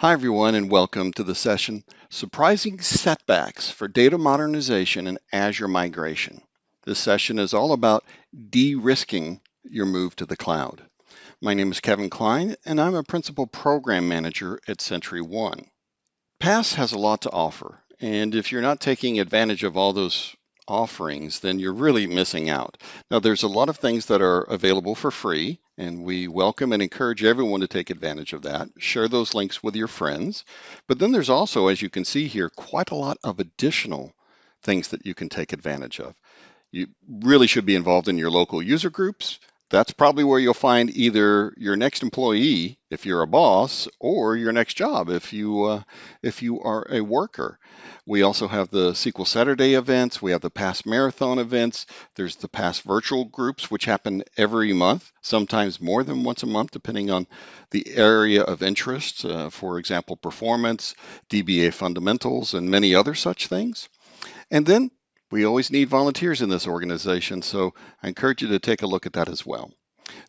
Hi, everyone, and welcome to the session Surprising Setbacks for Data Modernization and Azure Migration. This session is all about de-risking your move to the cloud. My name is Kevin Kline, and I'm a Principal Program Manager at SentryOne. PaaS has a lot to offer, and if you're not taking advantage of all those offerings, then you're really missing out. Now, there's a lot of things that are available for free, and we welcome and encourage everyone to take advantage of that. Share those links with your friends. But then there's also, as you can see here, quite a lot of additional things that you can take advantage of. You really should be involved in your local user groups. That's probably where you'll find either your next employee, if you're a boss, or your next job, if you are a worker. We also have the SQL Saturday events. We have the PaaS Marathon events. There's the PaaS virtual groups, which happen every month, sometimes more than once a month, depending on the area of interest. For example, performance, DBA fundamentals, and many other such things. And then we always need volunteers in this organization, so I encourage you to take a look at that as well.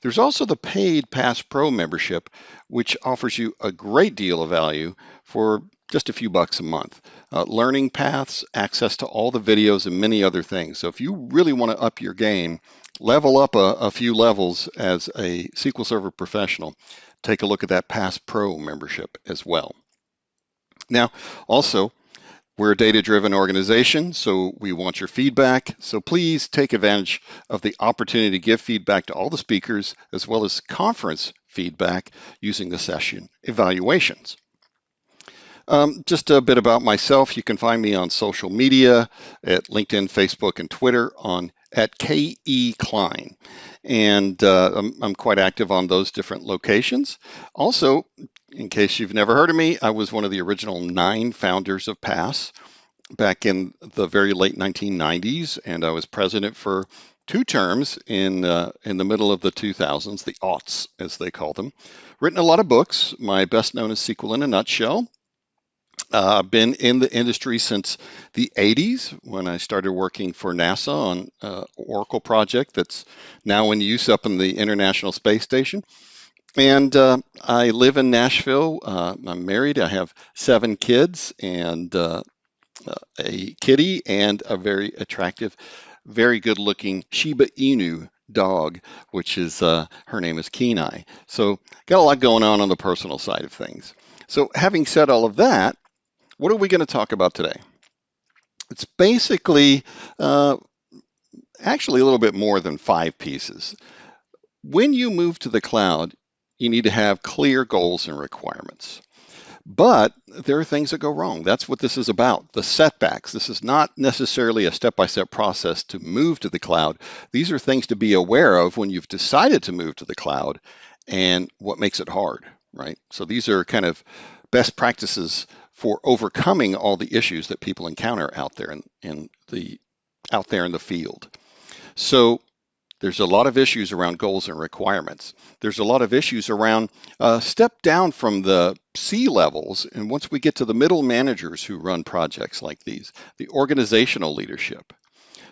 There's also the paid PaaS Pro membership, which offers you a great deal of value for just a few bucks a month. Learning paths, access to all the videos, and many other things. So if you really want to up your game, level up a few levels as a SQL Server professional, take a look at that PaaS Pro membership as well. Now, also, we're a data-driven organization, so we want your feedback. So please take advantage of the opportunity to give feedback to all the speakers, as well as conference feedback using the session evaluations. Just a bit about myself. You can find me on social media at LinkedIn, Facebook, and Twitter at KE Kline. And I'm quite active on those different locations. Also, in case you've never heard of me, I was one of the original 9 founders of PaaS back in the very late 1990s, and I was president for 2 terms in the middle of the 2000s, the aughts, as they call them. Written a lot of books. My best known is SQL in a Nutshell. I've been in the industry since the 80s when I started working for NASA on an Oracle project that's now in use up in the International Space Station. And I live in Nashville. I'm married. I have 7 kids and a kitty and a very attractive, very good-looking Shiba Inu dog, which is her name is Kline. So got a lot going on the personal side of things. So having said all of that, what are we going to talk about today? It's basically actually a little bit more than 5 pieces. When you move to the cloud, you need to have clear goals and requirements. But there are things that go wrong. That's what this is about, the setbacks. This is not necessarily a step-by-step process to move to the cloud. These are things to be aware of when you've decided to move to the cloud and what makes it hard, right? So these are kind of best practices for overcoming all the issues that people encounter out there in the field. So there's a lot of issues around goals and requirements. There's a lot of issues around step down from the C levels. And once we get to the middle managers who run projects like these, the organizational leadership,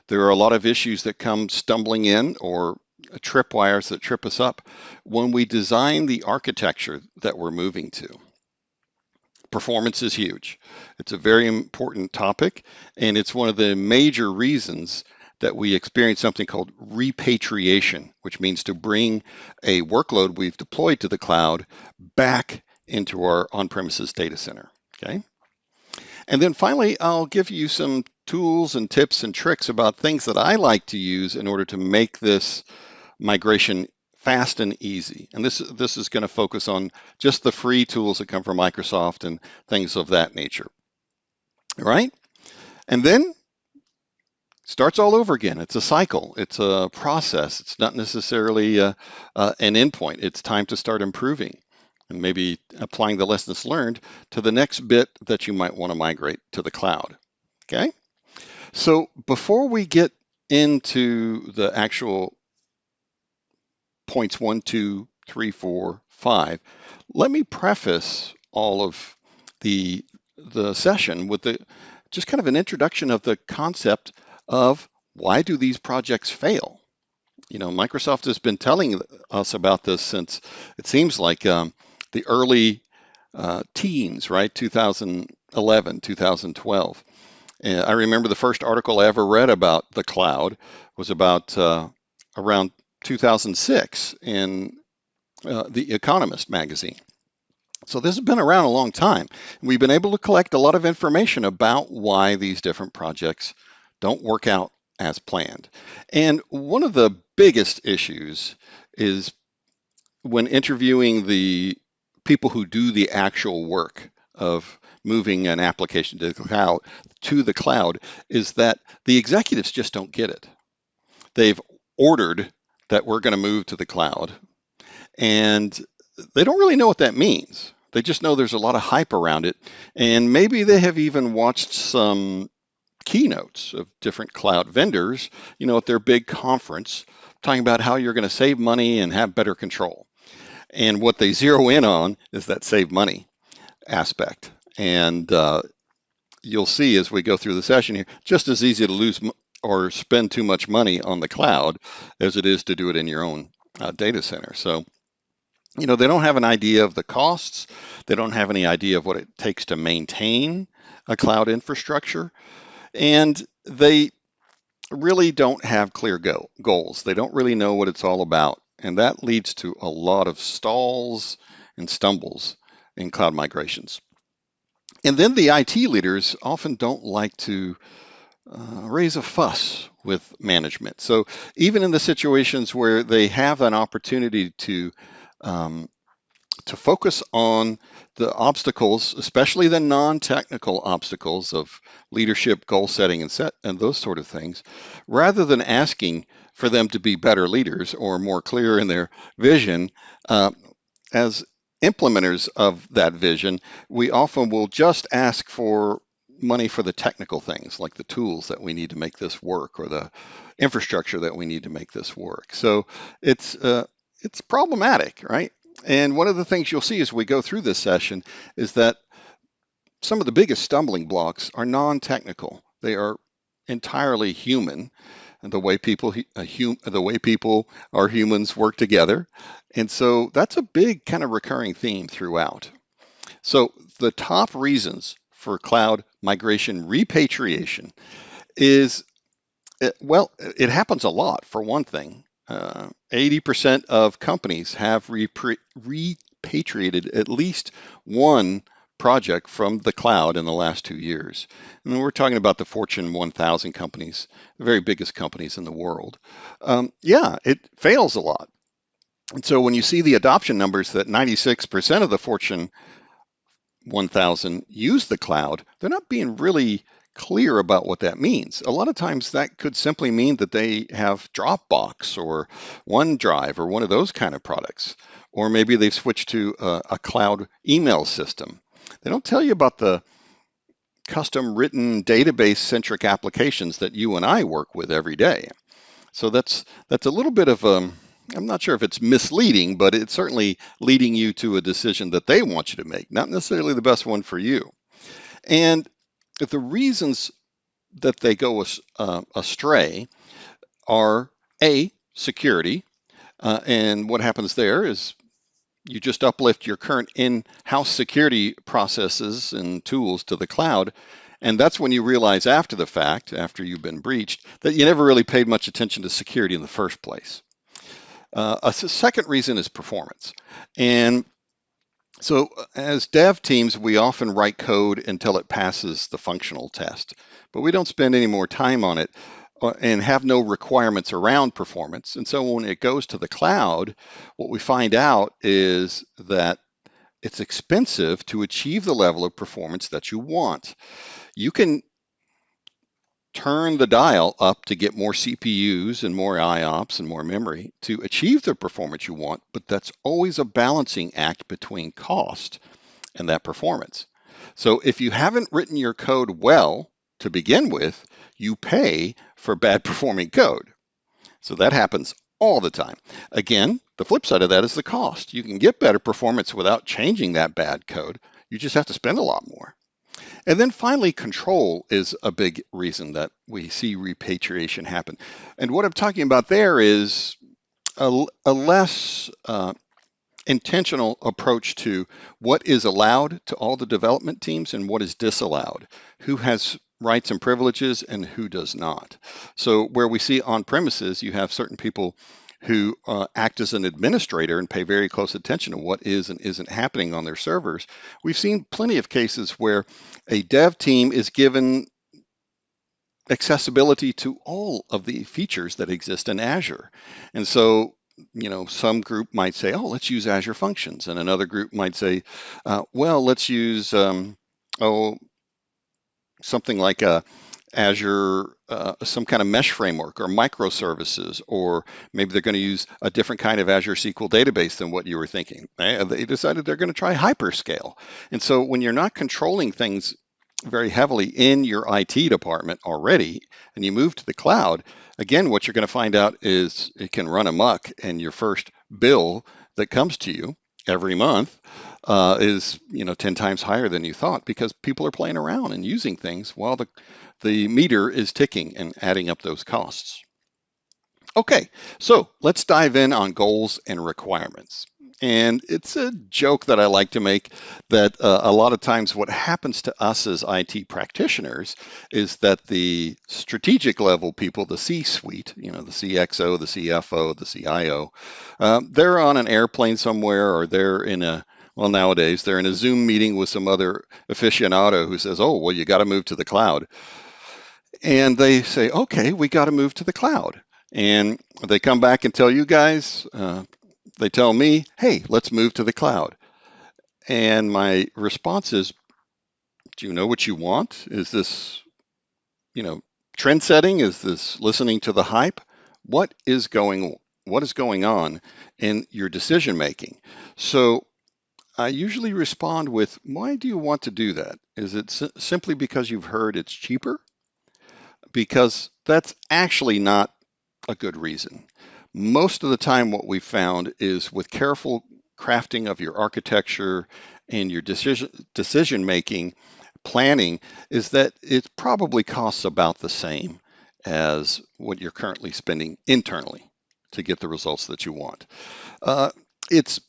there are a lot of issues that come stumbling in or tripwires that trip us up when we design the architecture that we're moving to. Performance is huge. It's a very important topic, and it's one of the major reasons that we experience something called repatriation, which means to bring a workload we've deployed to the cloud back into our on-premises data center, okay? And then finally, I'll give you some tools and tips and tricks about things that I like to use in order to make this migration fast and easy. And this is going to focus on just the free tools that come from Microsoft and things of that nature. All right? And then starts all over again. It's a cycle. It's a process. It's not necessarily an endpoint. It's time to start improving and maybe applying the lessons learned to the next bit that you might want to migrate to the cloud. Okay? So before we get into the actual points 1, 2, 3, 4, 5, let me preface all of the session with just kind of an introduction of the concept of why do these projects fail? You know, Microsoft has been telling us about this since it seems like the early teens, right? 2011, 2012. I remember the first article I ever read about the cloud was about around 2006 in The Economist magazine. So this has been around a long time. We've been able to collect a lot of information about why these different projects don't work out as planned. And one of the biggest issues is when interviewing the people who do the actual work of moving an application to the cloud is that the executives just don't get it. They've ordered that we're going to move to the cloud, and they don't really know what that means. They just know there's a lot of hype around it, and maybe they have even watched some keynotes of different cloud vendors, at their big conference, talking about how you're going to save money and have better control. And what they zero in on is that save money aspect. And you'll see as we go through the session here, just as easy to lose or spend too much money on the cloud as it is to do it in your own data center. So, they don't have an idea of the costs. They don't have any idea of what it takes to maintain a cloud infrastructure. And they really don't have clear goals. They don't really know what it's all about. And that leads to a lot of stalls and stumbles in cloud migrations. And then the IT leaders often don't like to raise a fuss with management. So even in the situations where they have an opportunity um, to focus on the obstacles, especially the non-technical obstacles of leadership, goal setting, and those sort of things, rather than asking for them to be better leaders or more clear in their vision. As implementers of that vision, we often will just ask for money for the technical things, like the tools that we need to make this work or the infrastructure that we need to make this work. So it's problematic, right? And one of the things you'll see as we go through this session is that some of the biggest stumbling blocks are non-technical. They are entirely human, and the way people are humans work together. And so that's a big kind of recurring theme throughout. So the top reasons for cloud migration repatriation is, well, it happens a lot for one thing. 80% of companies have repatriated at least one project from the cloud in the last 2 years. And we're talking about the Fortune 1000 companies, the very biggest companies in the world. Yeah, it fails a lot. And so when you see the adoption numbers that 96% of the Fortune 1000 use the cloud, they're not being really clear about what that means. A lot of times that could simply mean that they have Dropbox or OneDrive or one of those kind of products. Or maybe they've switched to a cloud email system. They don't tell you about the custom written database centric applications that you and I work with every day. So that's a little bit of I'm not sure if it's misleading, but it's certainly leading you to a decision that they want you to make, not necessarily the best one for you. And if the reasons that they go astray are A, security. And what happens there is you just uplift your current in-house security processes and tools to the cloud. And that's when you realize after the fact, after you've been breached, that you never really paid much attention to security in the first place. A second reason is performance. And so as dev teams, we often write code until it passes the functional test, but we don't spend any more time on it and have no requirements around performance. And so when it goes to the cloud, what we find out is that it's expensive to achieve the level of performance that you want. You can turn the dial up to get more CPUs and more IOPS and more memory to achieve the performance you want, but that's always a balancing act between cost and that performance. So if you haven't written your code well to begin with, you pay for bad performing code. So that happens all the time. Again, the flip side of that is the cost. You can get better performance without changing that bad code. You just have to spend a lot more. And then finally, control is a big reason that we see repatriation happen. And what I'm talking about there is a less intentional approach to what is allowed to all the development teams and what is disallowed, who has rights and privileges and who does not. So where we see on premises, you have certain people who act as an administrator and pay very close attention to what is and isn't happening on their servers. We've seen plenty of cases where a dev team is given accessibility to all of the features that exist in Azure. And so, some group might say, oh, let's use Azure Functions. And another group might say, well, let's use, something like a Azure, some kind of mesh framework or microservices, or maybe they're going to use a different kind of Azure SQL database than what you were thinking. They decided they're going to try hyperscale. And so when you're not controlling things very heavily in your IT department already, and you move to the cloud, again, what you're going to find out is it can run amok, and your first bill that comes to you every month is 10 times higher than you thought because people are playing around and using things while the meter is ticking and adding up those costs. Okay, so let's dive in on goals and requirements. And it's a joke that I like to make that a lot of times what happens to us as IT practitioners is that the strategic level people, the C-suite, the CXO, the CFO, the CIO, they're on an airplane somewhere, or they're in well, nowadays they're in a Zoom meeting with some other aficionado who says, oh, well, you got to move to the cloud. And they say, okay, we got to move to the cloud. And they come back and tell you guys, they tell me, hey, let's move to the cloud. And my response is, do you know what you want? Is this, trend setting? Is this listening to the hype? What is going on in your decision making? So I usually respond with, why do you want to do that? Is it simply because you've heard it's cheaper? Because that's actually not a good reason. Most of the time, what we found is with careful crafting of your architecture and your decision making planning, is that it probably costs about the same as what you're currently spending internally to get the results that you want. It's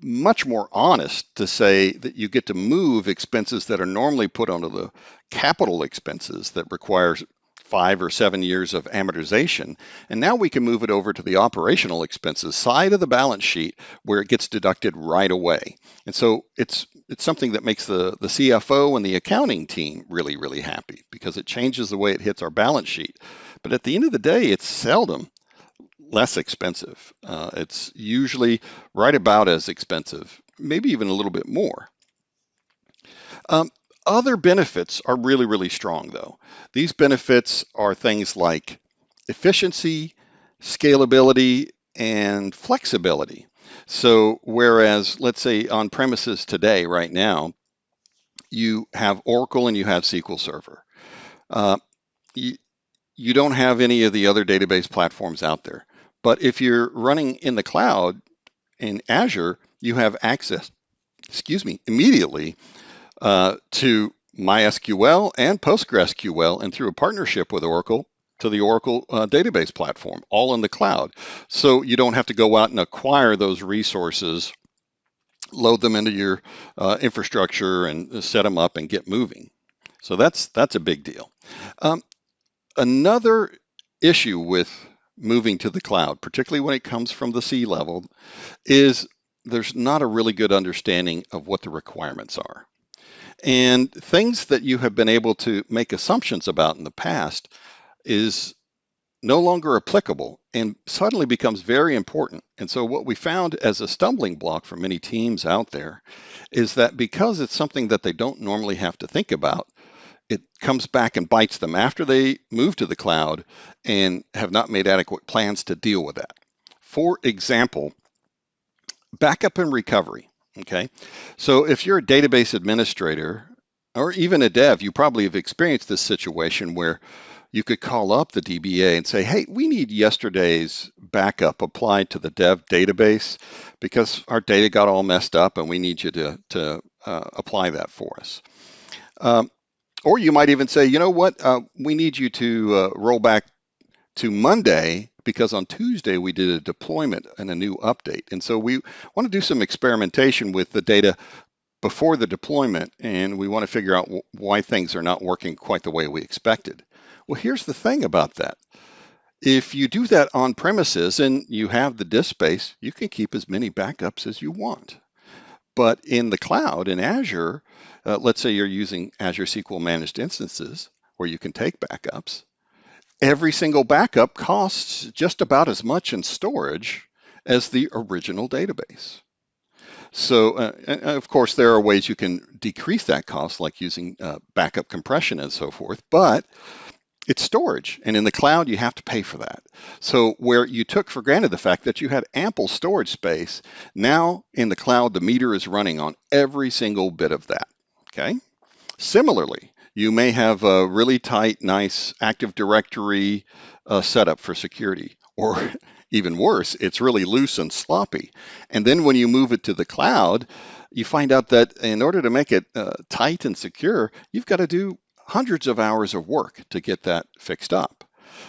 much more honest to say that you get to move expenses that are normally put onto the capital expenses that requires 5 or 7 years of amortization. And now we can move it over to the operational expenses side of the balance sheet where it gets deducted right away. And so it's something that makes the CFO and the accounting team really, really happy because it changes the way it hits our balance sheet. But at the end of the day, it's seldom less expensive. It's usually right about as expensive, maybe even a little bit more. Um, Other benefits are really, really strong, though. These benefits are things like efficiency, scalability, and flexibility. So, whereas, let's say on premises today, right now, you have Oracle and you have SQL Server. Uh, you, you don't have any of the other database platforms out there. But if you're running in the cloud in Azure, you have access, immediately to MySQL and PostgreSQL, and through a partnership with Oracle, to the Oracle database platform, all in the cloud. So you don't have to go out and acquire those resources, load them into your infrastructure, and set them up and get moving. So that's a big deal. Another issue with moving to the cloud, particularly when it comes from the C level, is there's not a really good understanding of what the requirements are. And things that you have been able to make assumptions about in the past is no longer applicable and suddenly becomes very important. And so what we found as a stumbling block for many teams out there is that because it's something that they don't normally have to think about, it comes back and bites them after they move to the cloud and have not made adequate plans to deal with that. For example, backup and recovery. Okay. So if you're a database administrator or even a dev, you probably have experienced this situation where you could call up the DBA and say, hey, we need yesterday's backup applied to the dev database because our data got all messed up and we need you to apply that for us. Or you might even say, you know what, we need you to roll back to Monday because on Tuesday we did a deployment and a new update. And so we want to do some experimentation with the data before the deployment, and we want to figure out why things are not working quite the way we expected. Well, here's the thing about that. If you do that on premises and you have the disk space, you can keep as many backups as you want. But in the cloud, in Azure, let's say you're using Azure SQL managed instances where you can take backups. Every single backup costs just about as much in storage as the original database. So, of course, there are ways you can decrease that cost, like using backup compression and so forth, but it's storage. And in the cloud, you have to pay for that. So, where you took for granted the fact that you had ample storage space, now in the cloud, the meter is running on every single bit of that. Okay. Similarly, you may have a really tight, nice Active Directory setup for security, or even worse, it's really loose and sloppy. And then when you move it to the cloud, you find out that in order to make it tight and secure, you've got to do hundreds of hours of work to get that fixed up.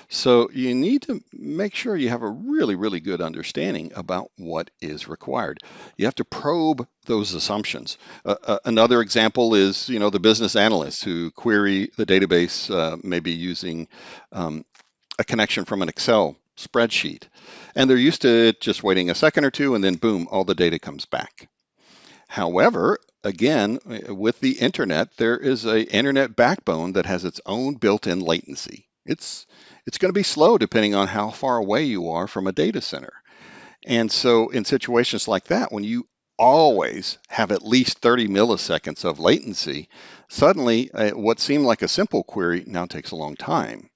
So you need to make sure you have a really, really good understanding about what is required. You have to probe those assumptions. Another example is, the business analysts who query the database, maybe using a connection from an Excel spreadsheet, and they're used to it just waiting a second or two, and then boom, all the data comes back. However, again, with the internet, there is an internet backbone that has its own built-in latency. It's going to be slow depending on how far away you are from a data center. And so in situations like that, when you always have at least 30 milliseconds of latency, suddenly what seemed like a simple query now takes a long time.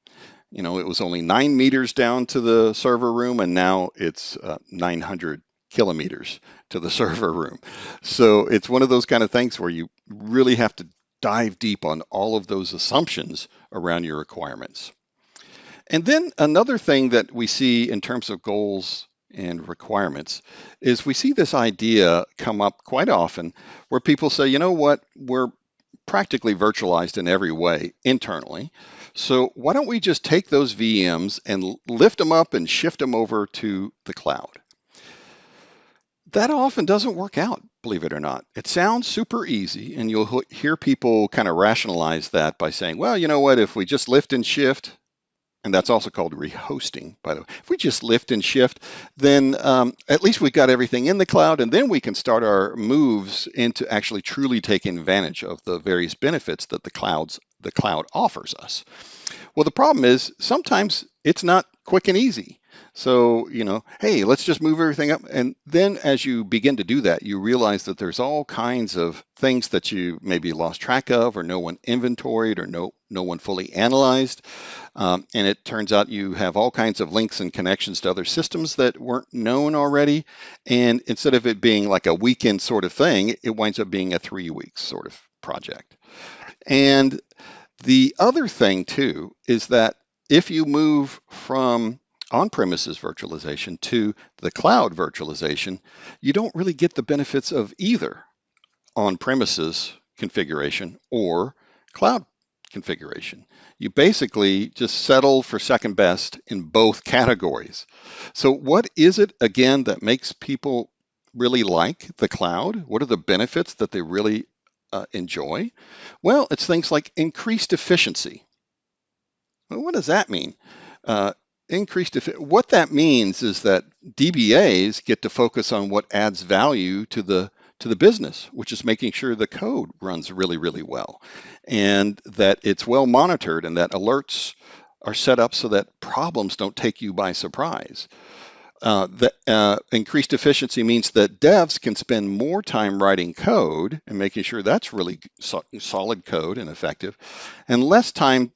It was only 9 meters down to the server room, and now it's 900 kilometers to the server room. So it's one of those kind of things where you really have to dive deep on all of those assumptions around your requirements. And then another thing that we see in terms of goals and requirements is we see this idea come up quite often where people say, you know what, we're practically virtualized in every way internally. So why don't we just take those VMs and lift them up and shift them over to the cloud? That often doesn't work out, believe it or not. It sounds super easy, and you'll hear people kind of rationalize that by saying, well, you know what, if we just lift and shift, and that's also called rehosting, by the way. If we just lift and shift, then at least we've got everything in the cloud, and then we can start our moves into actually truly taking advantage of the various benefits that the cloud offers us. Well, the problem is sometimes it's not quick and easy. So, hey, let's just move everything up. And then as you begin to do that, you realize that there's all kinds of things that you maybe lost track of, or no one inventoried, or no one fully analyzed. And it turns out you have all kinds of links and connections to other systems that weren't known already. And instead of it being like a weekend sort of thing, it winds up being a 3 week sort of project. And the other thing too is that if you move from on-premises virtualization to the cloud virtualization, you don't really get the benefits of either on-premises configuration or cloud configuration. You basically just settle for second best in both categories. So what is it, again, that makes people really like the cloud? What are the benefits that they really enjoy? Well, it's things like increased efficiency. Well, what does that mean? What that means is that DBAs get to focus on what adds value to the business, which is making sure the code runs really, really well, and that it's well monitored, and that alerts are set up so that problems don't take you by surprise. Increased efficiency means that devs can spend more time writing code and making sure that's really solid code and effective, and less time,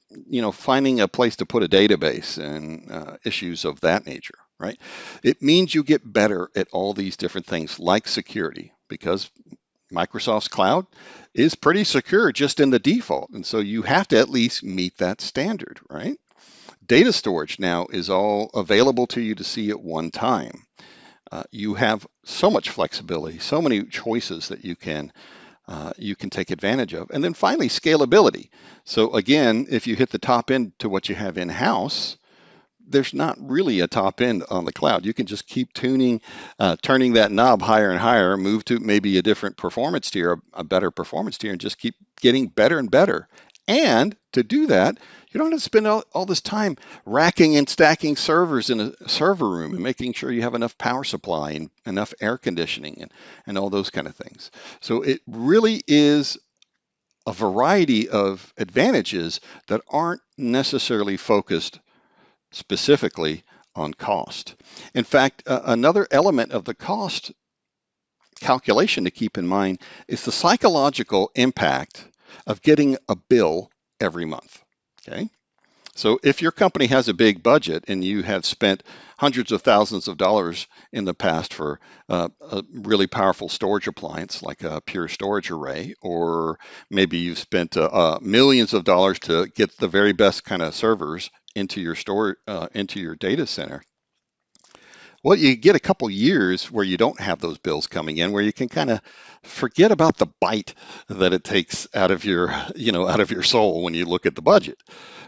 finding a place to put a database and issues of that nature, right? It means you get better at all these different things like security, because Microsoft's cloud is pretty secure just in the default. And so you have to at least meet that standard, right? Data storage now is all available to you to see at one time. You have so much flexibility, so many choices that you can take advantage of. And then finally, scalability. So again, if you hit the top end to what you have in-house, there's not really a top end on the cloud. You can just keep turning that knob higher and higher, move to maybe a different performance tier, a better performance tier, and just keep getting better and better. And to do that, you don't have to spend all this time racking and stacking servers in a server room and making sure you have enough power supply and enough air conditioning and all those kind of things. So it really is a variety of advantages that aren't necessarily focused specifically on cost. In fact, another element of the cost calculation to keep in mind is the psychological impact of getting a bill every month. Okay. So if your company has a big budget and you have spent hundreds of thousands of dollars in the past for a really powerful storage appliance like a pure storage array, or maybe you've spent millions of dollars to get the very best kind of servers into your data center. Well, you get a couple years where you don't have those bills coming in, where you can kind of forget about the bite that it takes out of out of your soul when you look at the budget.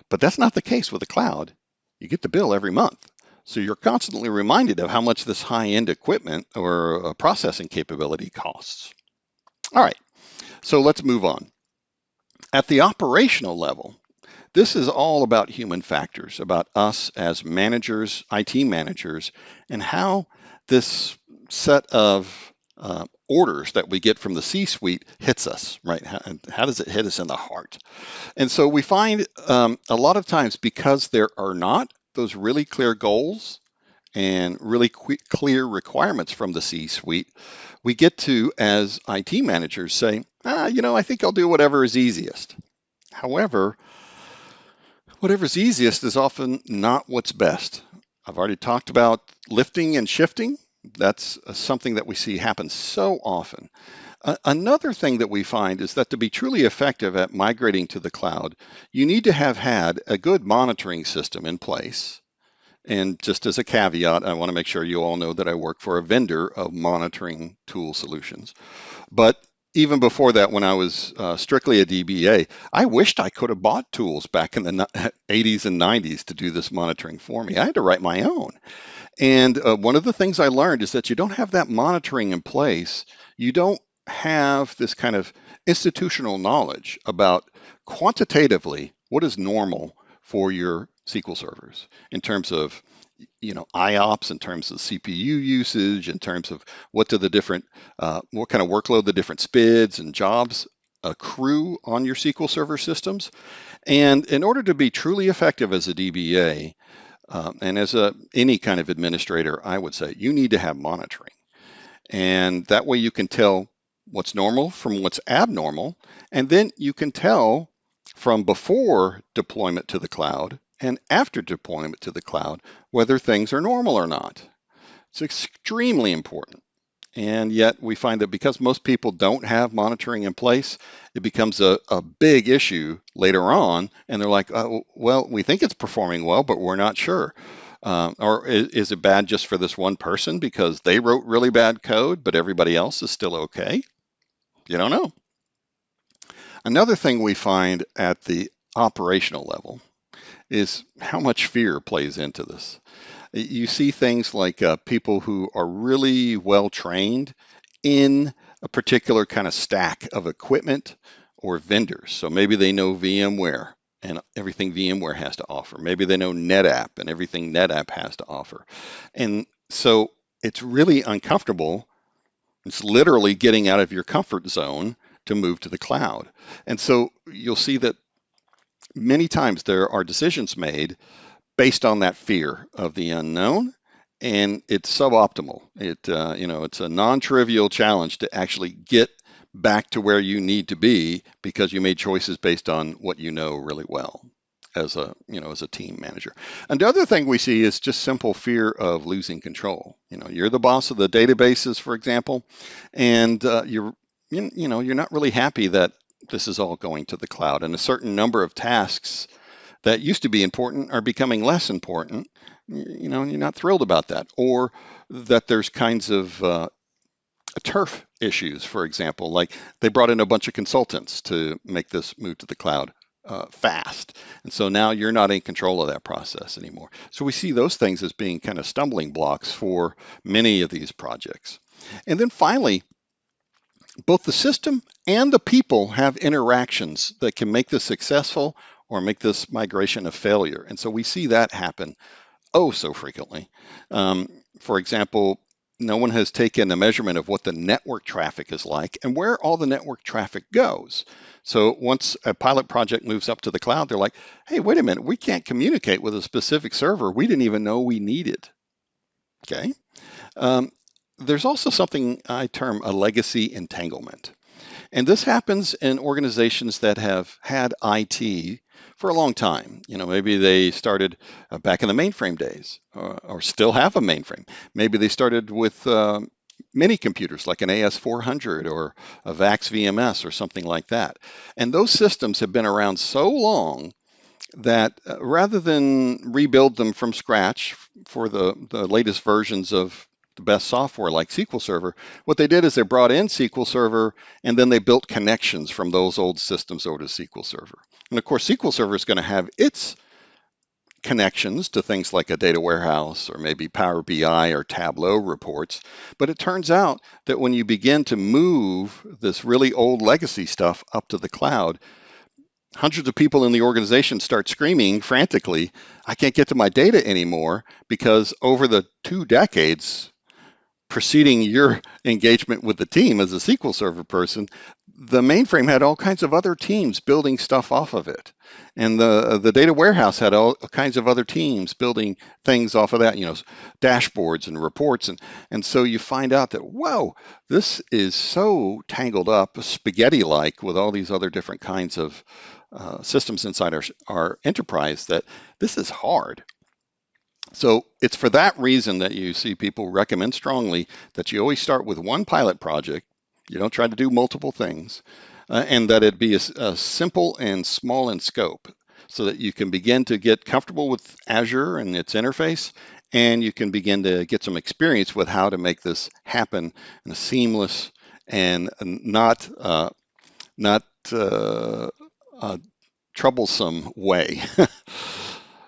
But that's not the case with the cloud. You get the bill every month. So you're constantly reminded of how much this high-end equipment or processing capability costs. All right, so let's move on. At the operational level, this is all about human factors, about us as managers, IT managers, and how this set of orders that we get from the C-suite hits us, right? How does it hit us in the heart? And so we find a lot of times, because there are not those really clear goals and really clear requirements from the C-suite, we get to, as IT managers, say, I think I'll do whatever is easiest. However, whatever's easiest is often not what's best. I've already talked about lifting and shifting. That's something that we see happen so often. Another thing that we find is that to be truly effective at migrating to the cloud, you need to have had a good monitoring system in place. And just as a caveat, I want to make sure you all know that I work for a vendor of monitoring tool solutions. But even before that, when I was strictly a DBA, I wished I could have bought tools back in the 80s and 90s to do this monitoring for me. I had to write my own. And one of the things I learned is that you don't have that monitoring in place. You don't have this kind of institutional knowledge about quantitatively what is normal for your SQL servers in terms of IOPS, in terms of CPU usage, in terms of what kind of workload the different SPIDs and jobs accrue on your SQL Server systems. And in order to be truly effective as a DBA, and as any kind of administrator, I would say you need to have monitoring. And that way you can tell what's normal from what's abnormal. And then you can tell from before deployment to the cloud and after deployment to the cloud whether things are normal or not. It's extremely important. And yet we find that because most people don't have monitoring in place, it becomes a big issue later on. And they're like, oh, well, we think it's performing well, but we're not sure. Or is it bad just for this one person because they wrote really bad code, but everybody else is still okay? You don't know. Another thing we find at the operational level is how much fear plays into this. You see things like people who are really well trained in a particular kind of stack of equipment or vendors. So maybe they know VMware and everything VMware has to offer. Maybe they know NetApp and everything NetApp has to offer. And so it's really uncomfortable. It's literally getting out of your comfort zone to move to the cloud. And so you'll see that many times there are decisions made based on that fear of the unknown, and it's suboptimal. It's a non-trivial challenge to actually get back to where you need to be because you made choices based on what you know really well as a team manager. And the other thing we see is just simple fear of losing control. You're the boss of the databases, for example, and you're not really happy that this is all going to the cloud, and a certain number of tasks that used to be important are becoming less important. You're not thrilled about that, or that there's kinds of turf issues, for example, like they brought in a bunch of consultants to make this move to the cloud. fast. And so now you're not in control of that process anymore. So we see those things as being kind of stumbling blocks for many of these projects. And then finally, both the system and the people have interactions that can make this successful or make this migration a failure. And so we see that happen oh so frequently. For example, no one has taken a measurement of what the network traffic is like and where all the network traffic goes. So once a pilot project moves up to the cloud, they're like, hey, wait a minute, we can't communicate with a specific server we didn't even know we needed. Okay. Um, there's also something I term a legacy entanglement. And this happens in organizations that have had IT for a long time. You know, maybe they started back in the mainframe days or still have a mainframe. Maybe they started with mini computers like an AS400 or a VAX VMS or something like that. And those systems have been around so long that rather than rebuild them from scratch for the latest versions of the best software like SQL Server, what they did is they brought in SQL Server and then they built connections from those old systems over to SQL Server. And of course, SQL Server is going to have its connections to things like a data warehouse or maybe Power BI or Tableau reports. But it turns out that when you begin to move this really old legacy stuff up to the cloud, hundreds of people in the organization start screaming frantically, I can't get to my data anymore because over the 2 decades preceding your engagement with the team as a SQL Server person, the mainframe had all kinds of other teams building stuff off of it. And the data warehouse had all kinds of other teams building things off of that, you know, dashboards and reports. And so you find out that, whoa, this is so tangled up, spaghetti like, with all these other different kinds of systems inside our enterprise that this is hard. So it's for that reason that you see people recommend strongly that you always start with one pilot project. You don't try to do multiple things, and that it be a simple and small in scope so that you can begin to get comfortable with Azure and its interface, and you can begin to get some experience with how to make this happen in a seamless and not troublesome way.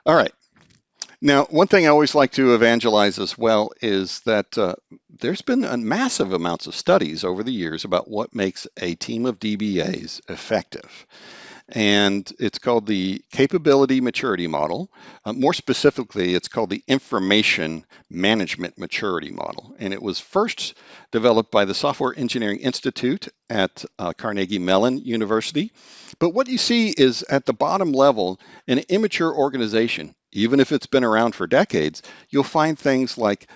All right. Now, one thing I always like to evangelize as well is that there's been a massive amounts of studies over the years about what makes a team of DBAs effective. And it's called the capability maturity model. More specifically, it's called the information management maturity model. And it was first developed by the Software Engineering Institute at Carnegie Mellon University. But what you see is at the bottom level, an immature organization, even if it's been around for decades, you'll find things like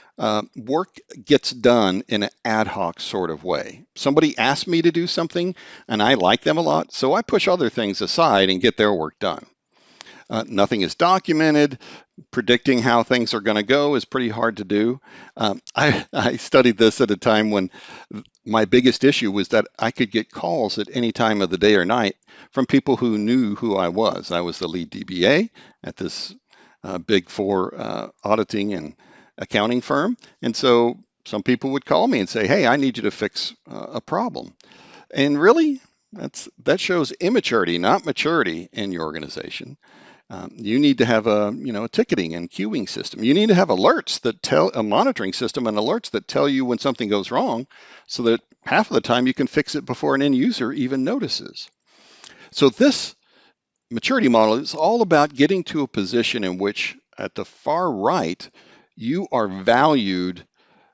work gets done in an ad hoc sort of way. Somebody asked me to do something and I like them a lot, so I push other things aside and get their work done. Nothing is documented. Predicting how things are going to go is pretty hard to do. I studied this at a time when my biggest issue was that I could get calls at any time of the day or night from people who knew who I was. I was the lead DBA at this big four auditing and accounting firm. And so some people would call me and say, hey, I need you to fix a problem. And really, that shows immaturity, not maturity in your organization. You need to have a ticketing and queuing system. You need to have alerts that tell a monitoring system and alerts that tell you when something goes wrong, so that half of the time you can fix it before an end user even notices. So this maturity model is all about getting to a position in which, at the far right, you are valued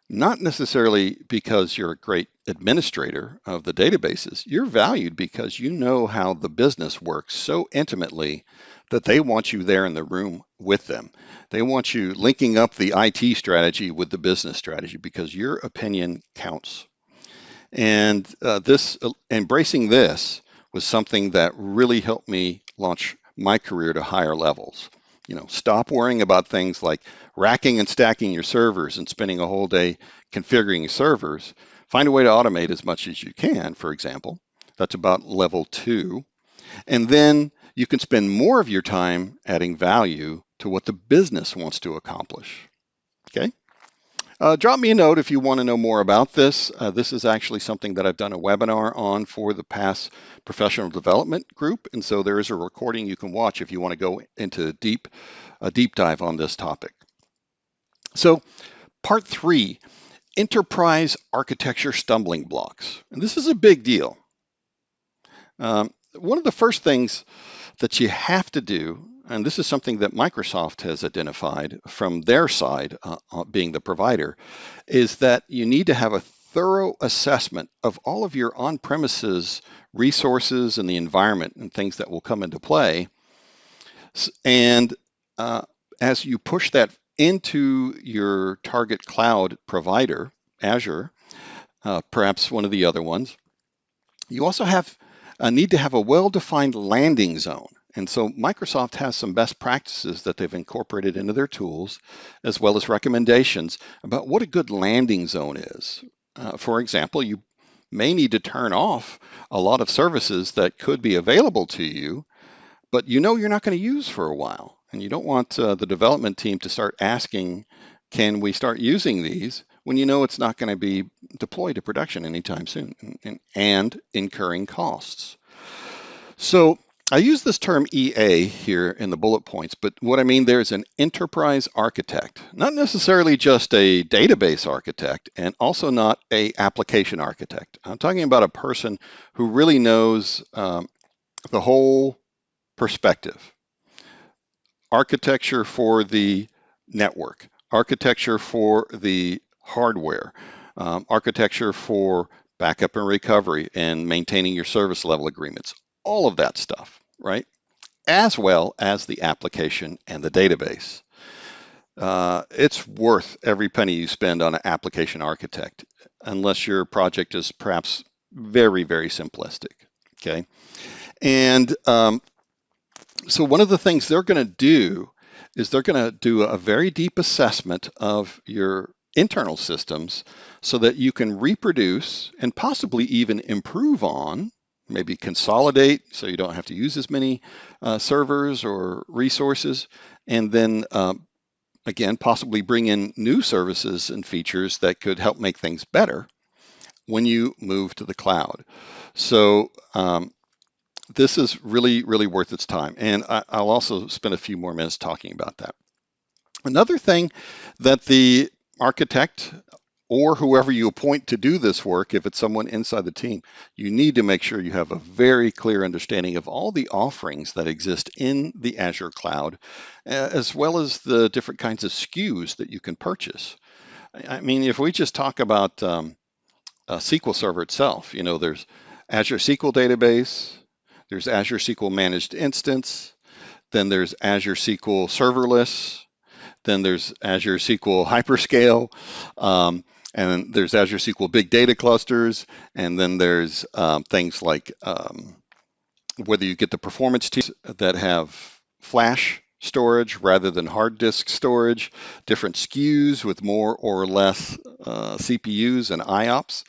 not necessarily because you're a great administrator of the databases. You're valued because you know how the business works so intimately that they want you there in the room with them. They want you linking up the IT strategy with the business strategy because your opinion counts. And embracing this was something that really helped me launch my career to higher levels. You know, stop worrying about things like racking and stacking your servers and spending a whole day configuring servers. Find a way to automate as much as you can, for example. That's about level 2. And then you can spend more of your time adding value to what the business wants to accomplish. Okay? Drop me a note if you want to know more about this. This is actually something that I've done a webinar on for the past professional development group, and so there is a recording you can watch if you want to go into a deep dive on this topic. So, part 3, enterprise architecture stumbling blocks. And this is a big deal. One of the first things that you have to do, and this is something that Microsoft has identified from their side, being the provider, is that you need to have a thorough assessment of all of your on-premises resources and the environment and things that will come into play. And as you push that into your target cloud provider, Azure, perhaps one of the other ones, you also need to have a well-defined landing zone. And so Microsoft has some best practices that they've incorporated into their tools, as well as recommendations about what a good landing zone is. For example, you may need to turn off a lot of services that could be available to you, but you know you're not going to use for a while. And you don't want the development team to start asking, can we start using these, when you know it's not going to be deployed to production anytime soon and incurring costs. So I use this term EA here in the bullet points, but what I mean there is an enterprise architect, not necessarily just a database architect, and also not a application architect. I'm talking about a person who really knows the whole perspective. Architecture for the network, architecture for the hardware, architecture for backup and recovery and maintaining your service level agreements, all of that stuff, right? As well as the application and the database. It's worth every penny you spend on an application architect, unless your project is perhaps very, very simplistic, okay? And so one of the things they're going to do is they're going to do a very deep assessment of your internal systems so that you can reproduce and possibly even improve on, maybe consolidate so you don't have to use as many servers or resources, and then again, possibly bring in new services and features that could help make things better when you move to the cloud. So this is really, really worth its time. And I'll also spend a few more minutes talking about that. Another thing that the architect or whoever you appoint to do this work, if it's someone inside the team, you need to make sure you have a very clear understanding of all the offerings that exist in the Azure cloud, as well as the different kinds of SKUs that you can purchase. I mean, if we just talk about SQL Server itself, you know, there's Azure SQL Database, there's Azure SQL Managed Instance, then there's Azure SQL Serverless, then there's Azure SQL Hyperscale, and there's Azure SQL Big Data Clusters, and then there's things like whether you get the performance tiers that have flash storage rather than hard disk storage, different SKUs with more or less CPUs and IOPS,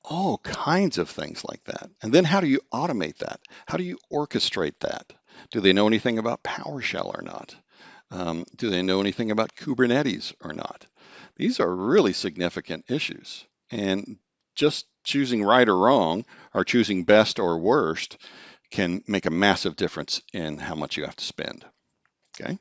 all kinds of things like that. And then how do you automate that? How do you orchestrate that? Do they know anything about PowerShell or not? Do they know anything about Kubernetes or not? These are really significant issues. And just choosing right or wrong, or choosing best or worst, can make a massive difference in how much you have to spend. Okay.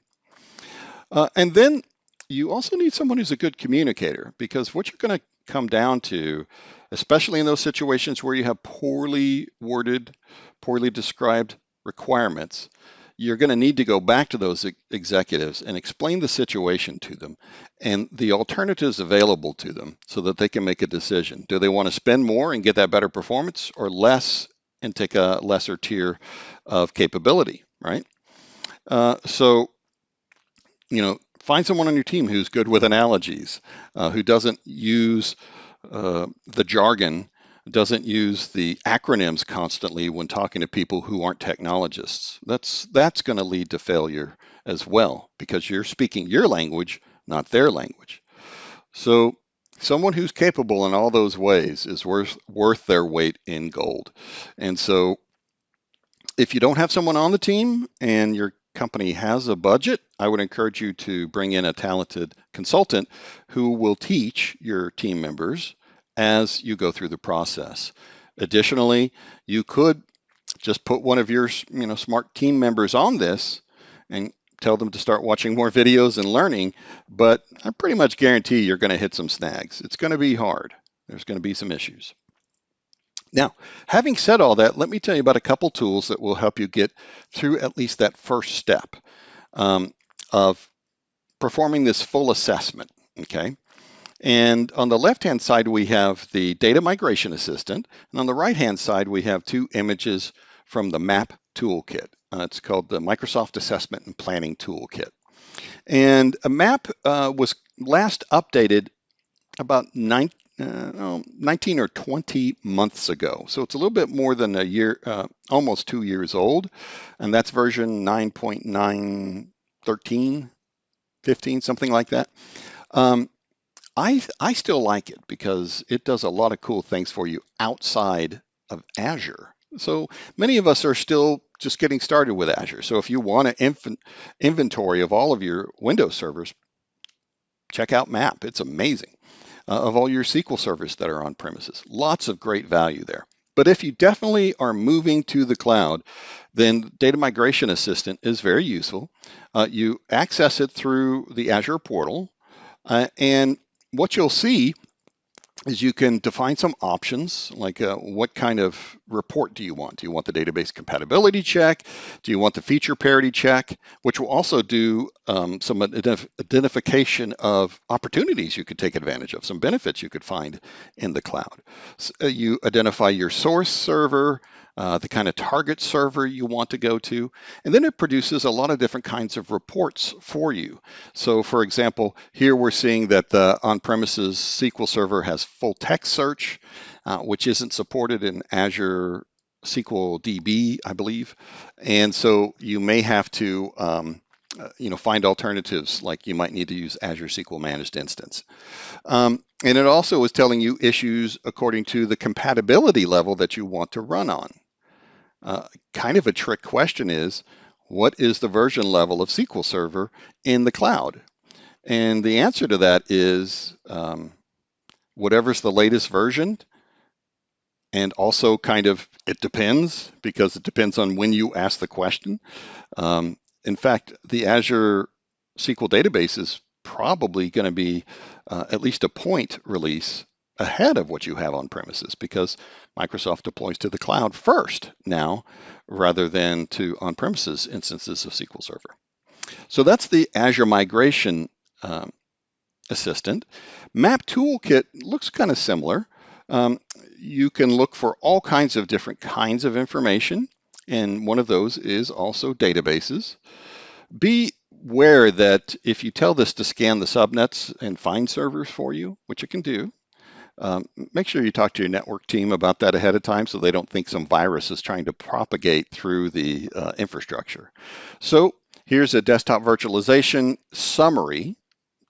And then you also need someone who's a good communicator, because what you're going to come down to, especially in those situations where you have poorly worded, poorly described requirements, you're going to need to go back to those executives and explain the situation to them and the alternatives available to them so that they can make a decision. Do they want to spend more and get that better performance, or less and take a lesser tier of capability, right? So, you know, find someone on your team who's good with analogies, who doesn't use the jargon, doesn't use the acronyms constantly when talking to people who aren't technologists. That's going to lead to failure as well, because you're speaking your language, not their language. So someone who's capable in all those ways is worth their weight in gold. And so if you don't have someone on the team and you're company has a budget, I would encourage you to bring in a talented consultant who will teach your team members as you go through the process. Additionally, you could just put one of your smart team members on this and tell them to start watching more videos and learning, but I pretty much guarantee you're going to hit some snags. It's going to be hard. There's going to be some issues. Now, having said all that, let me tell you about a couple tools that will help you get through at least that first step of performing this full assessment, okay? And on the left-hand side, we have the Data Migration Assistant. And on the right-hand side, we have two images from the MAP Toolkit. It's called the Microsoft Assessment and Planning Toolkit. And a MAP was last updated about 19 or 20 months ago. So it's a little bit more than a year, almost 2 years old. And that's version 9.9, 13, 15, something like that. I still like it because it does a lot of cool things for you outside of Azure. So many of us are still just getting started with Azure. So if you want an inventory of all of your Windows servers, check out MAP. It's amazing. Of all your SQL servers that are on premises. Lots of great value there. But if you definitely are moving to the cloud, then Data Migration Assistant is very useful. You access it through the Azure portal, and what you'll see is you can define some options, like what kind of report do you want? Do you want the database compatibility check? Do you want the feature parity check? Which will also do some identification of opportunities you could take advantage of, some benefits you could find in the cloud. So you identify your source server, the kind of target server you want to go to, and then it produces a lot of different kinds of reports for you. So for example, here we're seeing that the on-premises SQL Server has full text search, which isn't supported in Azure SQL DB, I believe. And so you may have to find alternatives, like you might need to use Azure SQL Managed Instance. And it also is telling you issues according to the compatibility level that you want to run on. Kind of a trick question is, what is the version level of SQL Server in the cloud? And the answer to that is whatever's the latest version. And also kind of, it depends, because it depends on when you ask the question. In fact, the Azure SQL database is probably going to be at least a point release ahead of what you have on premises, because Microsoft deploys to the cloud first now, rather than to on-premises instances of SQL Server. So that's the Azure Migration Assistant. Map Toolkit looks kind of similar. You can look for all kinds of different kinds of information, and one of those is also databases. Be aware that if you tell this to scan the subnets and find servers for you, which it can do, make sure you talk to your network team about that ahead of time so they don't think some virus is trying to propagate through the infrastructure. So here's a desktop virtualization summary.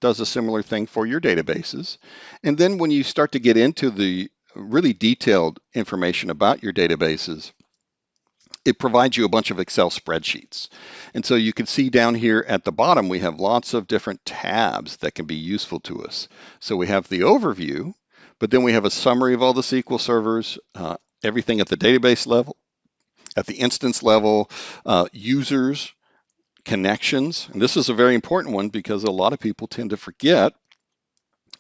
Does a similar thing for your databases. And then when you start to get into the really detailed information about your databases, it provides you a bunch of Excel spreadsheets. And so you can see down here at the bottom, we have lots of different tabs that can be useful to us. So we have the overview, but then we have a summary of all the SQL servers, everything at the database level, at the instance level, users, connections. And this is a very important one because a lot of people tend to forget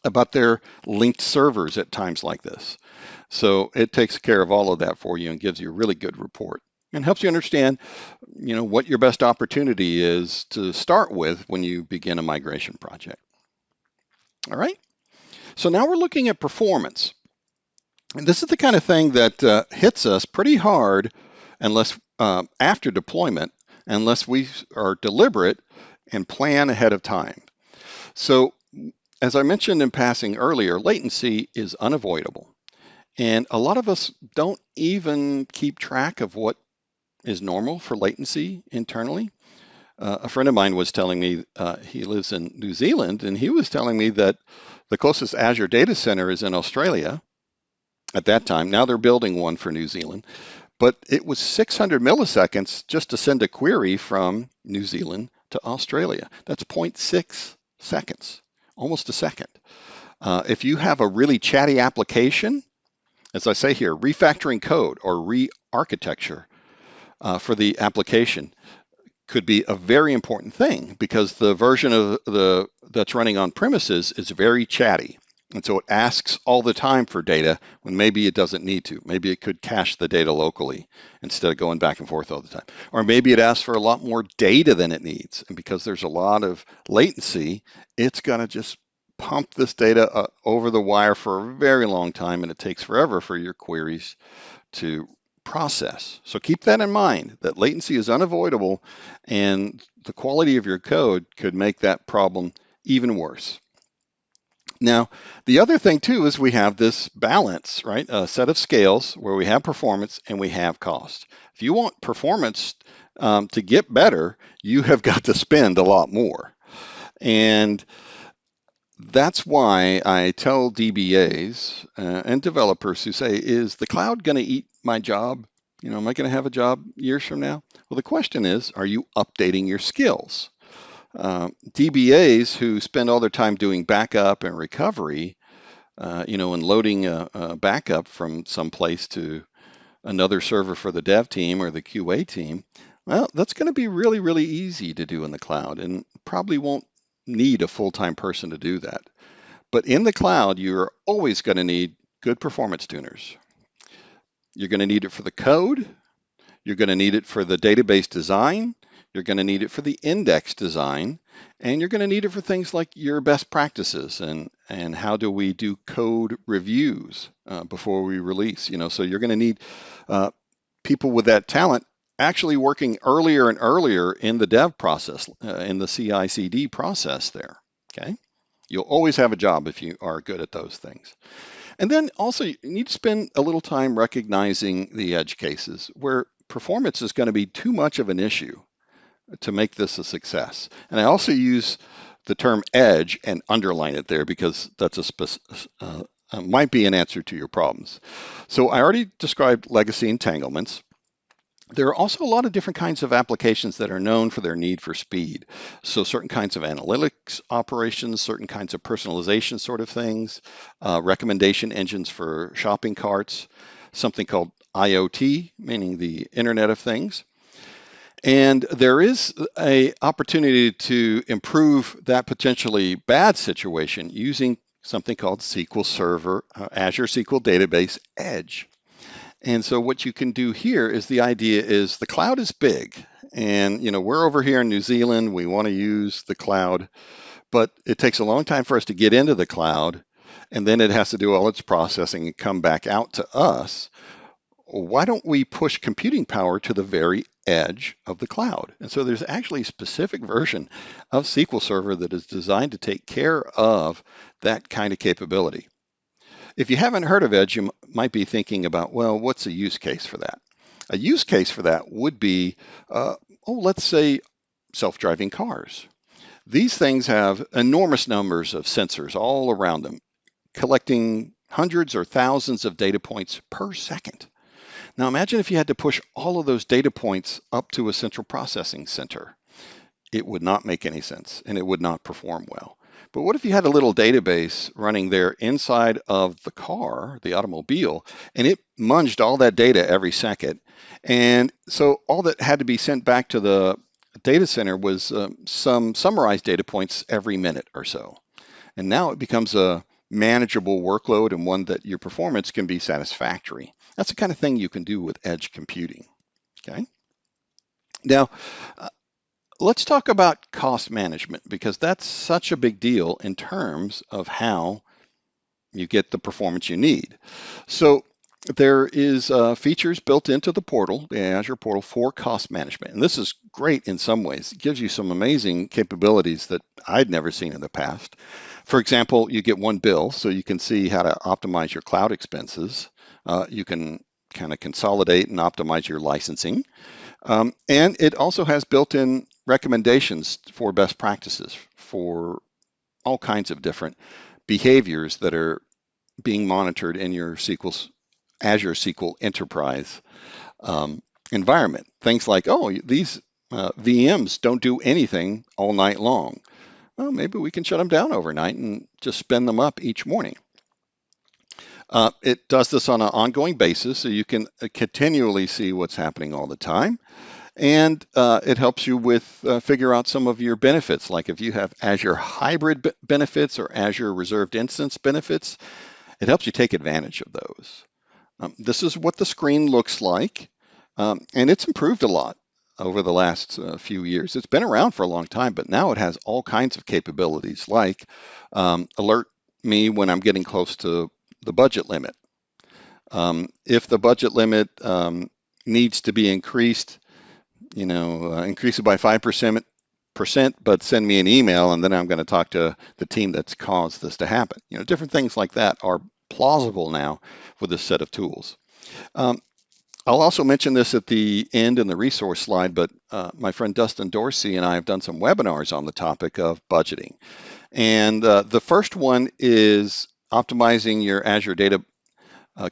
about their linked servers at times like this. So it takes care of all of that for you and gives you a really good report and helps you understand, what your best opportunity is to start with when you begin a migration project. All right. So now we're looking at performance. And this is the kind of thing that hits us pretty hard unless after deployment, unless we are deliberate and plan ahead of time. So as I mentioned in passing earlier, latency is unavoidable. And a lot of us don't even keep track of what is normal for latency internally. A friend of mine was telling me, he lives in New Zealand, and he was telling me that the closest Azure data center is in Australia at that time. Now they're building one for New Zealand. but it was 600 milliseconds just to send a query from New Zealand to Australia. That's zero point 0.6 seconds, almost a second. If you have a really chatty application, as I say here, refactoring code or re-architecture for the application could be a very important thing because the version of that's running on premises is very chatty. And so it asks all the time for data when maybe it doesn't need to. Maybe it could cache the data locally instead of going back and forth all the time. Or maybe it asks for a lot more data than it needs. And because there's a lot of latency, it's going to just pump this data over the wire for a very long time, and it takes forever for your queries to process. So keep that in mind, that latency is unavoidable, and the quality of your code could make that problem even worse. Now, the other thing too is we have this balance, right? A set of scales where we have performance and we have cost. If you want performance to get better, you have got to spend a lot more. And that's why I tell DBAs and developers who say, is the cloud going to eat my job? Am I going to have a job years from now? Well, the question is, are you updating your skills? DBAs who spend all their time doing backup and recovery, and loading a backup from some place to another server for the dev team or the QA team, well, that's going to be really, really easy to do in the cloud and probably won't need a full-time person to do that. But in the cloud, you're always going to need good performance tuners. You're going to need it for the code. You're going to need it for the database design. You're going to need it for the index design. And you're going to need it for things like your best practices and how do we do code reviews before we release. So you're going to need people with that talent actually working earlier and earlier in the dev process, in the CI/CD process there. Okay. You'll always have a job if you are good at those things. And then also you need to spend a little time recognizing the edge cases where performance is going to be too much of an issue to make this a success. And I also use the term edge and underline it there because that's might be an answer to your problems. So I already described legacy entanglements. There are also a lot of different kinds of applications that are known for their need for speed. So certain kinds of analytics operations, certain kinds of personalization sort of things, recommendation engines for shopping carts, something called IoT, meaning the Internet of Things. And there is an opportunity to improve that potentially bad situation using something called SQL Server, Azure SQL Database Edge. And so what you can do here is the idea is the cloud is big, and we're over here in New Zealand, we want to use the cloud, but it takes a long time for us to get into the cloud, and then it has to do all its processing and come back out to us. Why don't we push computing power to the very edge of the cloud? And so there's actually a specific version of SQL Server that is designed to take care of that kind of capability. If you haven't heard of Edge, you might be thinking about, well, what's a use case for that? A use case for that would be, let's say self-driving cars. These things have enormous numbers of sensors all around them, collecting hundreds or thousands of data points per second. Now imagine if you had to push all of those data points up to a central processing center. It would not make any sense and it would not perform well. But what if you had a little database running there inside of the car, the automobile, and it munged all that data every second? And so all that had to be sent back to the data center was some summarized data points every minute or so. And now it becomes a manageable workload and one that your performance can be satisfactory. That's the kind of thing you can do with edge computing. Okay. Now, let's talk about cost management because that's such a big deal in terms of how you get the performance you need. So there is features built into the portal, the Azure portal, for cost management. And this is great in some ways. It gives you some amazing capabilities that I'd never seen in the past. For example, you get one bill, so you can see how to optimize your cloud expenses. You can kind of consolidate and optimize your licensing. And it also has built-in recommendations for best practices for all kinds of different behaviors that are being monitored in your Azure SQL Enterprise environment. Things like, oh, these VMs don't do anything all night long. Well, maybe we can shut them down overnight and just spin them up each morning. It does this on an ongoing basis, so you can continually see what's happening all the time. And it helps you with figure out some of your benefits, like if you have Azure hybrid benefits or Azure reserved instance benefits, it helps you take advantage of those. This is what the screen looks like, and it's improved a lot over the last few years. It's been around for a long time, but now it has all kinds of capabilities, like alert me when I'm getting close to the budget limit. If the budget limit needs to be increased, increase it by 5%, but send me an email, and then I'm going to talk to the team that's caused this to happen. Different things like that are plausible now with this set of tools. I'll also mention this at the end in the resource slide, but my friend Dustin Dorsey and I have done some webinars on the topic of budgeting. And the first one is optimizing your Azure data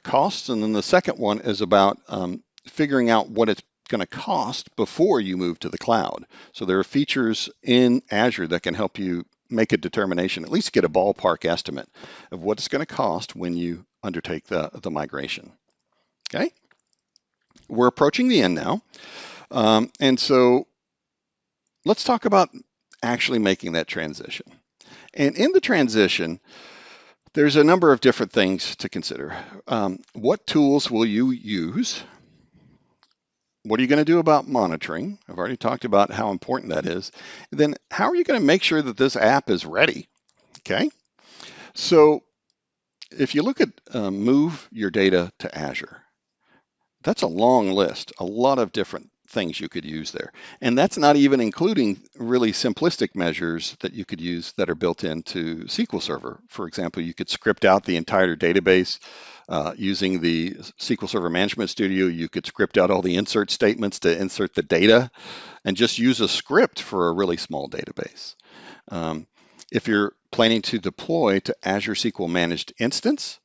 costs, and then the second one is about figuring out what it's going to cost before you move to the cloud. So there are features in Azure that can help you make a determination, at least get a ballpark estimate of what it's going to cost when you undertake the migration. Okay, we're approaching the end now. And so let's talk about actually making that transition. And in the transition, there's a number of different things to consider. What tools will you use? What are you going to do about monitoring? I've already talked about how important that is. Then how are you going to make sure that this app is ready? Okay. So if you look at move your data to Azure, that's a long list, a lot of different things you could use there. And that's not even including really simplistic measures that you could use that are built into SQL Server. For example, you could script out the entire database using the SQL Server Management Studio. You could script out all the insert statements to insert the data and just use a script for a really small database. If you're planning to deploy to Azure SQL Managed Instance,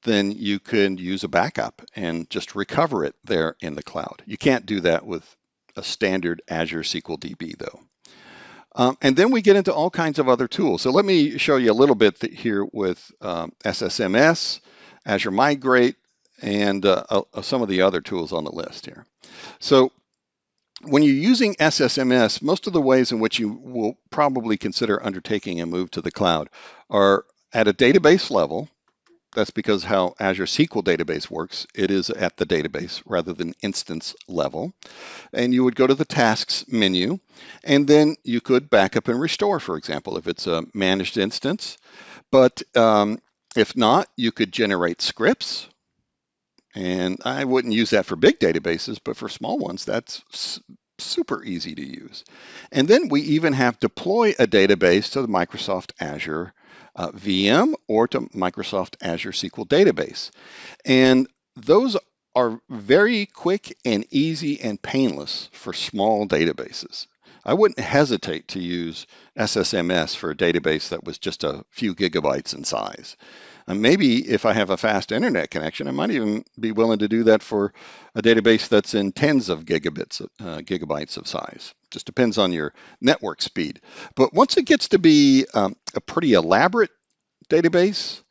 then you can use a backup and just recover it there in the cloud. You can't do that with a standard Azure SQL DB though. And then we get into all kinds of other tools. So let me show you a little bit here with SSMS, Azure Migrate, and some of the other tools on the list here. So when you're using SSMS, most of the ways in which you will probably consider undertaking a move to the cloud are at a database level. That's because how Azure SQL database works. It is at the database rather than instance level. And you would go to the tasks menu, and then you could backup and restore, for example, if it's a managed instance. But if not, you could generate scripts. And I wouldn't use that for big databases, but for small ones, that's super easy to use. And then we even have deploy a database to the Microsoft Azure VM or to Microsoft Azure SQL database. And those are very quick and easy and painless for small databases. I wouldn't hesitate to use SSMS for a database that was just a few gigabytes in size. And maybe if I have a fast internet connection, I might even be willing to do that for a database that's in tens of gigabytes of size. Just depends on your network speed. But once it gets to be a pretty elaborate database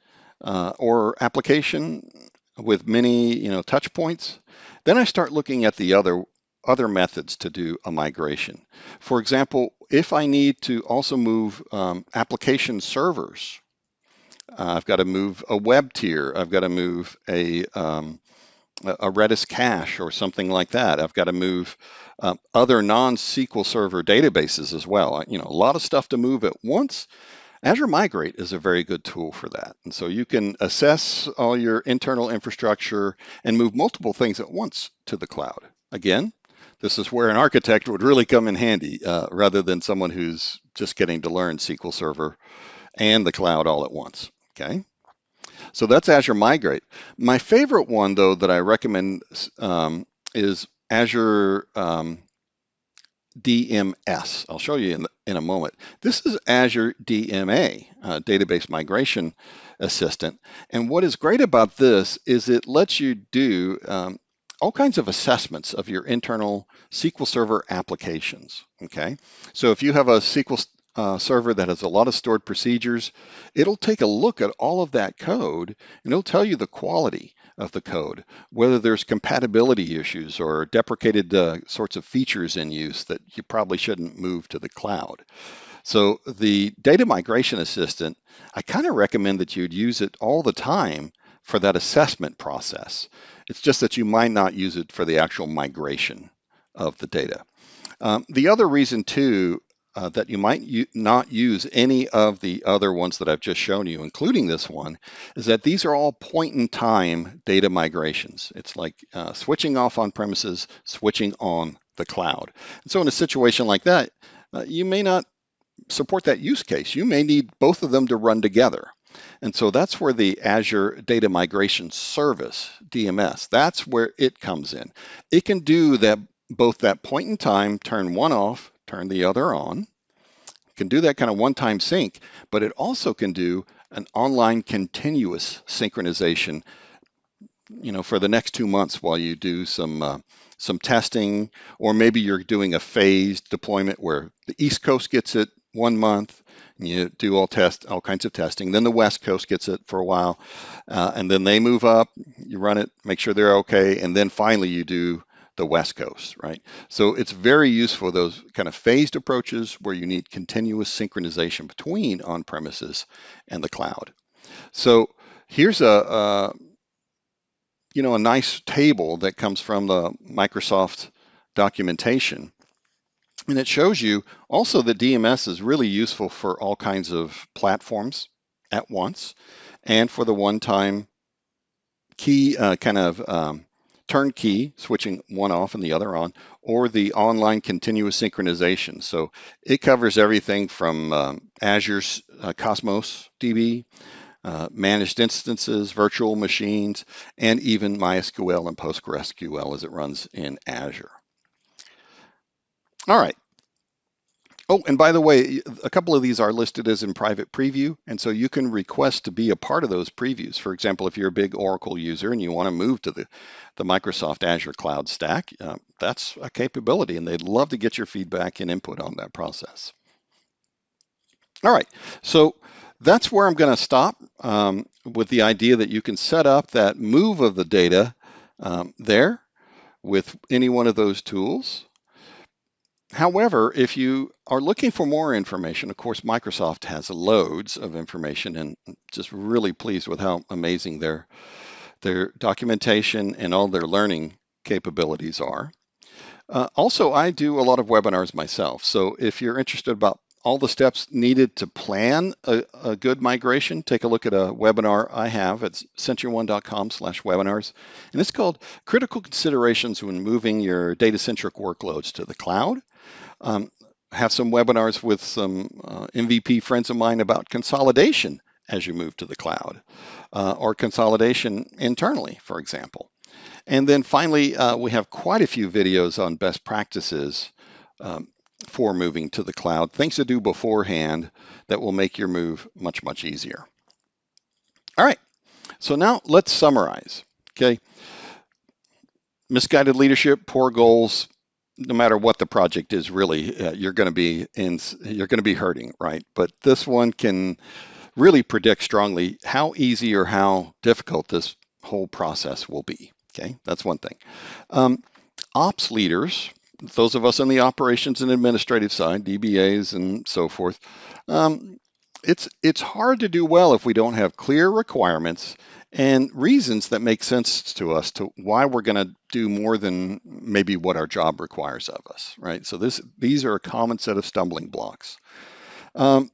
or application with many touch points, then I start looking at the other methods to do a migration. For example, if I need to also move application servers, I've got to move a web tier. I've got to move a Redis cache or something like that. I've got to move other non-SQL Server databases as well. A lot of stuff to move at once. Azure Migrate is a very good tool for that. And so you can assess all your internal infrastructure and move multiple things at once to the cloud. Again, this is where an architect would really come in handy rather than someone who's just getting to learn SQL Server and the cloud all at once. Okay, so that's Azure Migrate. My favorite one, though, that I recommend is Azure DMS. I'll show you in a moment. This is Azure DMA, Database Migration Assistant. And what is great about this is it lets you do all kinds of assessments of your internal SQL Server applications. Okay, so if you have a SQL server that has a lot of stored procedures, it'll take a look at all of that code and it'll tell you the quality of the code, whether there's compatibility issues or deprecated sorts of features in use that you probably shouldn't move to the cloud. So the data migration assistant, I kind of recommend that you'd use it all the time for that assessment process. It's just that you might not use it for the actual migration of the data. The other reason too that you might not use any of the other ones that I've just shown you, including this one, is that these are all point-in-time data migrations. It's like switching off on premises, switching on the cloud. And so in a situation like that, you may not support that use case. You may need both of them to run together. And so that's where the Azure Data Migration Service, DMS, that's where it comes in. It can do that, both that point in time, turn one off, turn the other on. It can do that kind of one-time sync, but it also can do an online continuous synchronization, for the next 2 months while you do some testing, or maybe you're doing a phased deployment where the East Coast gets it 1 month, and you do all kinds of testing. Then the West Coast gets it for a while, and then they move up. You run it, make sure they're okay, and then finally you do the West Coast, right? So it's very useful, those kind of phased approaches where you need continuous synchronization between on-premises and the cloud. So here's a nice table that comes from the Microsoft documentation. And it shows you also that DMS is really useful for all kinds of platforms at once, and for the one-time key turnkey, switching one off and the other on, or the online continuous synchronization. So it covers everything from Azure's Cosmos DB, managed instances, virtual machines, and even MySQL and PostgreSQL as it runs in Azure. All right. Oh, and by the way, a couple of these are listed as in private preview, and so you can request to be a part of those previews. For example, if you're a big Oracle user and you want to move to the Microsoft Azure cloud stack, that's a capability, and they'd love to get your feedback and input on that process. All right, so that's where I'm going to stop with the idea that you can set up that move of the data there with any one of those tools. However, if you are looking for more information, of course, Microsoft has loads of information, and just really pleased with how amazing their documentation and all their learning capabilities are. Also, I do a lot of webinars myself. So if you're interested about all the steps needed to plan a good migration, take a look at a webinar I have at centuryone.com/webinars. And it's called Critical Considerations When Moving Your Data-Centric Workloads to the Cloud. Have some webinars with some MVP friends of mine about consolidation as you move to the cloud, or consolidation internally, for example. And then finally, we have quite a few videos on best practices for moving to the cloud, things to do beforehand that will make your move much, much easier. All right, so now let's summarize, okay? Misguided leadership, poor goals, no matter what the project is, really, you're going to be hurting, right? But this one can really predict strongly how easy or how difficult this whole process will be. Okay, that's one thing. Ops leaders, those of us on the operations and administrative side, DBAs and so forth, it's hard to do well if we don't have clear requirements and reasons that make sense to us to why we're going to do more than maybe what our job requires of us, right? So these are a common set of stumbling blocks. On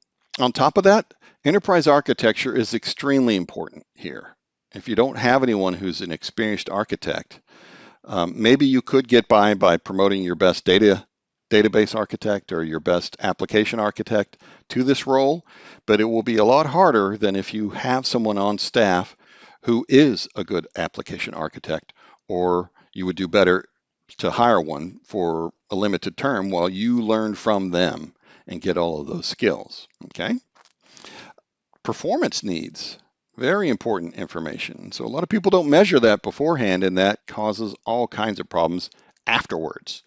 top of that, enterprise architecture is extremely important here. If you don't have anyone who's an experienced architect, maybe you could get by promoting your best database architect or your best application architect to this role, but it will be a lot harder than if you have someone on staff who is a good application architect, or you would do better to hire one for a limited term while you learn from them and get all of those skills, okay? Performance needs. Very important information. So a lot of people don't measure that beforehand, and that causes all kinds of problems afterwards.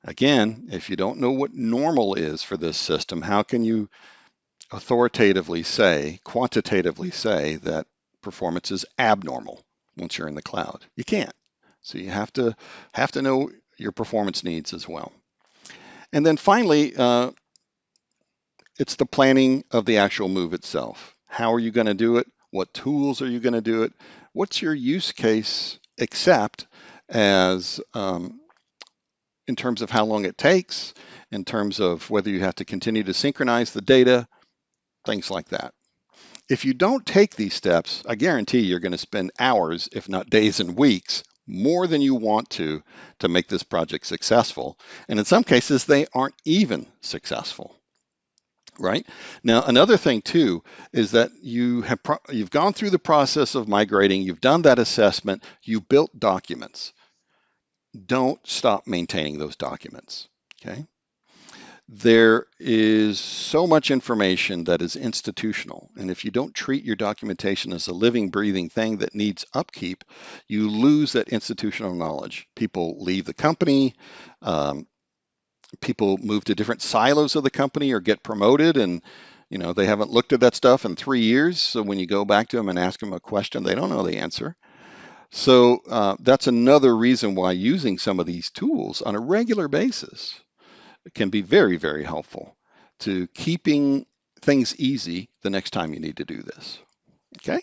Again, if you don't know what normal is for this system, how can you authoritatively say, quantitatively say that performance is abnormal once you're in the cloud? You can't. So you have to know your performance needs as well. And then finally, it's the planning of the actual move itself. How are you going to do it? What tools are you going to do it? What's your use case, except as in terms of how long it takes, in terms of whether you have to continue to synchronize the data, things like that. If you don't take these steps, I guarantee you're going to spend hours, if not days and weeks, more than you want to make this project successful. And in some cases, they aren't even successful. Right? Now, another thing too is that you've gone through the process of migrating, you've done that assessment, you built documents. Don't stop maintaining those documents. Okay? There is so much information that is institutional, and if you don't treat your documentation as a living, breathing thing that needs upkeep, you lose that institutional knowledge. People leave the company, um, people move to different silos of the company or get promoted, and they haven't looked at that stuff in 3 years. So when you go back to them and ask them a question, they don't know the answer. So that's another reason why using some of these tools on a regular basis can be very, very helpful to keeping things easy the next time you need to do this. Okay.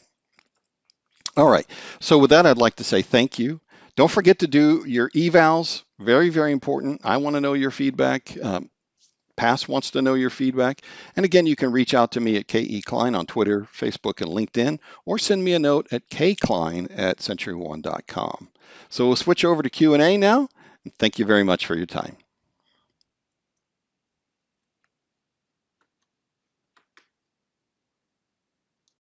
All right. So with that, I'd like to say thank you. Don't forget to do your evals. Very, very important. I want to know your feedback. Pass wants to know your feedback. And again, you can reach out to me at KE Kline on Twitter, Facebook, and LinkedIn, or send me a note at kkline@centuryone.com. So we'll switch over to Q&A now. Thank you very much for your time.